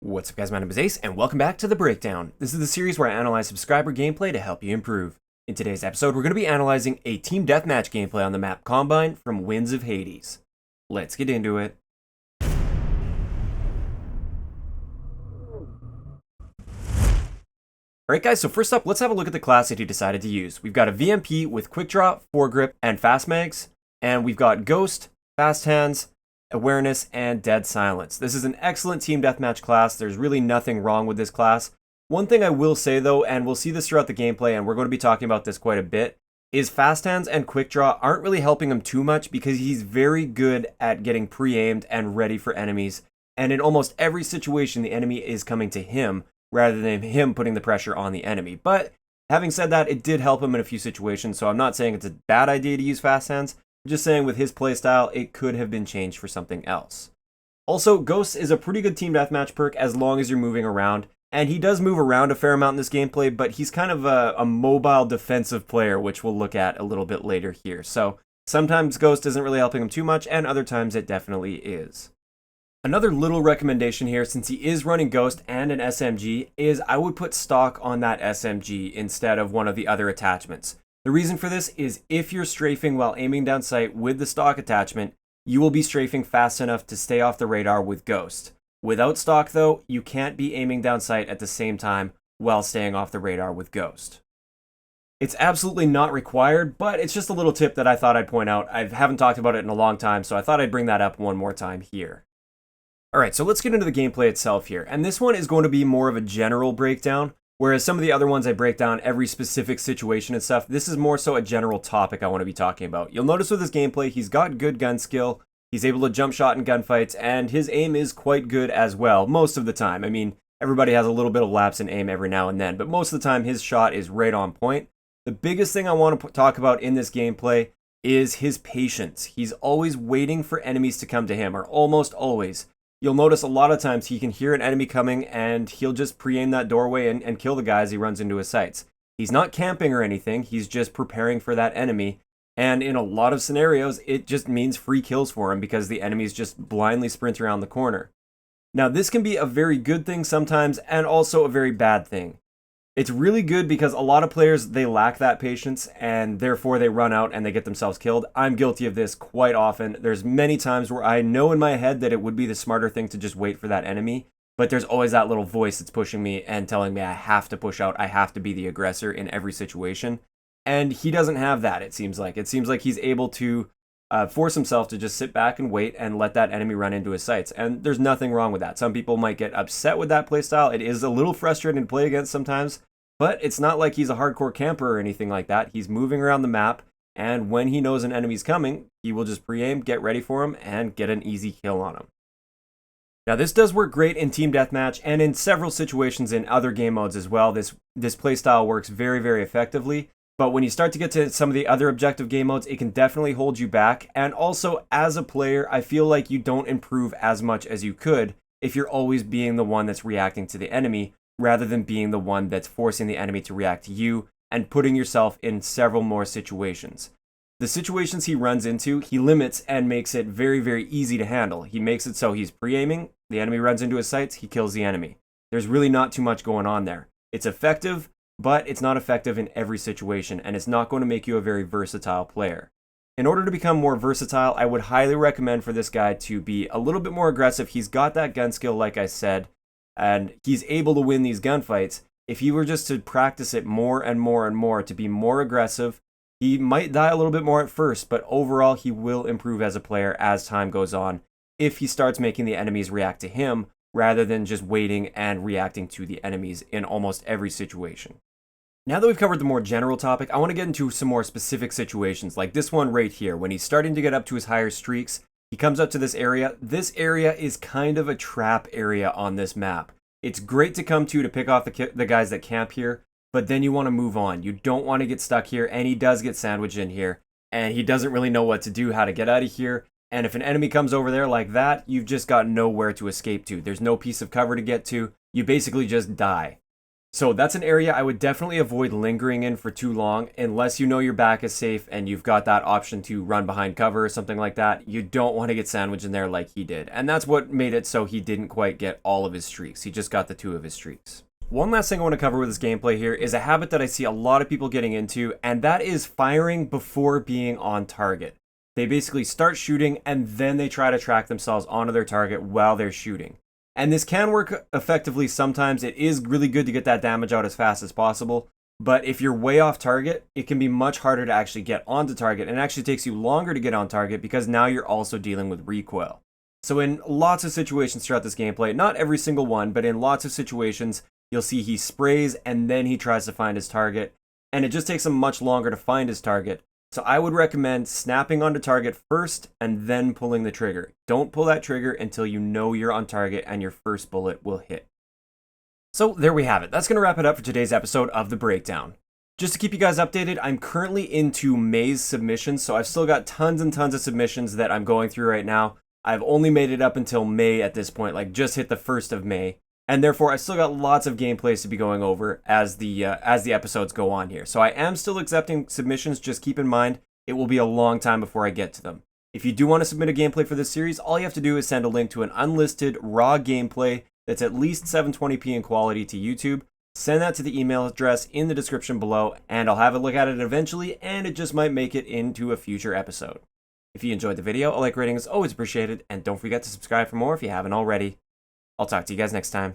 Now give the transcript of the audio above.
What's up guys, my name is Ace, and welcome back to The Breakdown. This is the series where I analyze subscriber gameplay to help you improve. In today's episode, we're going to be analyzing a team deathmatch gameplay on the map Combine from Winds of Hades. Let's get into it. Alright guys, so first up, let's have a look at the class that he decided to use. We've got a VMP with Quick Draw, Foregrip, and Fast Mags, and we've got Ghost, Fast Hands, Awareness, and Dead Silence. This is an excellent team deathmatch class. There's really nothing wrong with this class. One thing I will say though, and we'll see this throughout the gameplay, and we're going to be talking about this quite a bit, is Fast Hands and Quick Draw aren't really helping him too much because he's very good at getting pre-aimed and ready for enemies. And in almost every situation, the enemy is coming to him rather than him putting the pressure on the enemy. But having said that, it did help him in a few situations, so I'm not saying it's a bad idea to use Fast Hands. I'm just saying with his playstyle, it could have been changed for something else. Also, Ghost is a pretty good team deathmatch perk as long as you're moving around. And he does move around a fair amount in this gameplay, but he's kind of a mobile defensive player, which we'll look at a little bit later here. So sometimes Ghost isn't really helping him too much, and other times it definitely is. Another little recommendation here, since he is running Ghost and an SMG, is I would put stock on that SMG instead of one of the other attachments. The reason for this is if you're strafing while aiming down sight with the stock attachment, you will be strafing fast enough to stay off the radar with Ghost. Without stock though, you can't be aiming down sight at the same time while staying off the radar with Ghost. It's absolutely not required, but it's just a little tip that I thought I'd point out. I haven't talked about it in a long time, so I thought I'd bring that up one more time here. Alright, so let's get into the gameplay itself here, and this one is going to be more of a general breakdown. Whereas some of the other ones I break down every specific situation and stuff, this is more so a general topic I want to be talking about. You'll notice with his gameplay, he's got good gun skill, he's able to jump shot in gunfights, and his aim is quite good as well, most of the time. I mean, everybody has a little bit of lapse in aim every now and then, but most of the time his shot is right on point. The biggest thing I want to talk about in this gameplay is his patience. He's always waiting for enemies to come to him, or almost always. You'll notice a lot of times he can hear an enemy coming and he'll just pre-aim that doorway and kill the guy as he runs into his sights. He's not camping or anything, he's just preparing for that enemy. And in a lot of scenarios, it just means free kills for him because the enemies just blindly sprint around the corner. Now this can be a very good thing sometimes and also a very bad thing. It's really good because a lot of players, they lack that patience and therefore they run out and they get themselves killed. I'm guilty of this quite often. There's many times where I know in my head that it would be the smarter thing to just wait for that enemy, but there's always that little voice that's pushing me and telling me I have to push out, I have to be the aggressor in every situation. And he doesn't have that, it seems like. It seems like he's able to force himself to just sit back and wait and let that enemy run into his sights. And there's nothing wrong with that. Some people might get upset with that playstyle. It is a little frustrating to play against sometimes, but it's not like he's a hardcore camper or anything like that. He's moving around the map, and when he knows an enemy's coming, he will just pre-aim, get ready for him, and get an easy kill on him. Now this does work great in Team Deathmatch and in several situations in other game modes as well. This playstyle works very, very effectively. But when you start to get to some of the other objective game modes, it can definitely hold you back. And also, as a player, I feel like you don't improve as much as you could if you're always being the one that's reacting to the enemy, rather than being the one that's forcing the enemy to react to you and putting yourself in several more situations. The situations he runs into, he limits and makes it very, very easy to handle. He makes it so he's pre-aiming, the enemy runs into his sights, he kills the enemy. There's really not too much going on there. It's effective, but it's not effective in every situation, and it's not going to make you a very versatile player. In order to become more versatile, I would highly recommend for this guy to be a little bit more aggressive. He's got that gun skill, like I said, and he's able to win these gunfights. If he were just to practice it more and more and more, to be more aggressive, he might die a little bit more at first, but overall he will improve as a player as time goes on if he starts making the enemies react to him rather than just waiting and reacting to the enemies in almost every situation. Now that we've covered the more general topic, I want to get into some more specific situations, like this one right here. When he's starting to get up to his higher streaks, he comes up to this area. This area is kind of a trap area on this map. It's great to come to pick off the guys that camp here, but then you want to move on. You don't want to get stuck here, and he does get sandwiched in here, and he doesn't really know what to do, how to get out of here. And if an enemy comes over there like that, you've just got nowhere to escape to. There's no piece of cover to get to. You basically just die. So that's an area I would definitely avoid lingering in for too long unless you know your back is safe and you've got that option to run behind cover or something like that. You don't want to get sandwiched in there like he did. And that's what made it so he didn't quite get all of his streaks. He just got the 2 of his streaks. One last thing I want to cover with this gameplay here is a habit that I see a lot of people getting into, and that is firing before being on target. They basically start shooting and then they try to track themselves onto their target while they're shooting. And this can work effectively sometimes. It is really good to get that damage out as fast as possible. But if you're way off target, it can be much harder to actually get onto target, and it actually takes you longer to get on target because now you're also dealing with recoil. So in lots of situations throughout this gameplay, not every single one, but in lots of situations, you'll see he sprays and then he tries to find his target. And it just takes him much longer to find his target. So I would recommend snapping onto target first and then pulling the trigger. Don't pull that trigger until you know you're on target and your first bullet will hit. So there we have it. That's going to wrap it up for today's episode of The Breakdown. Just to keep you guys updated, I'm currently into May's submissions, so I've still got tons and tons of submissions that I'm going through right now. I've only made it up until May at this point, like just hit the 1st of May. And therefore, I've still got lots of gameplays to be going over as the episodes go on here. So I am still accepting submissions. Just keep in mind, it will be a long time before I get to them. If you do want to submit a gameplay for this series, all you have to do is send a link to an unlisted raw gameplay that's at least 720p in quality to YouTube. Send that to the email address in the description below, and I'll have a look at it eventually, and it just might make it into a future episode. If you enjoyed the video, a like rating is always appreciated, and don't forget to subscribe for more if you haven't already. I'll talk to you guys next time.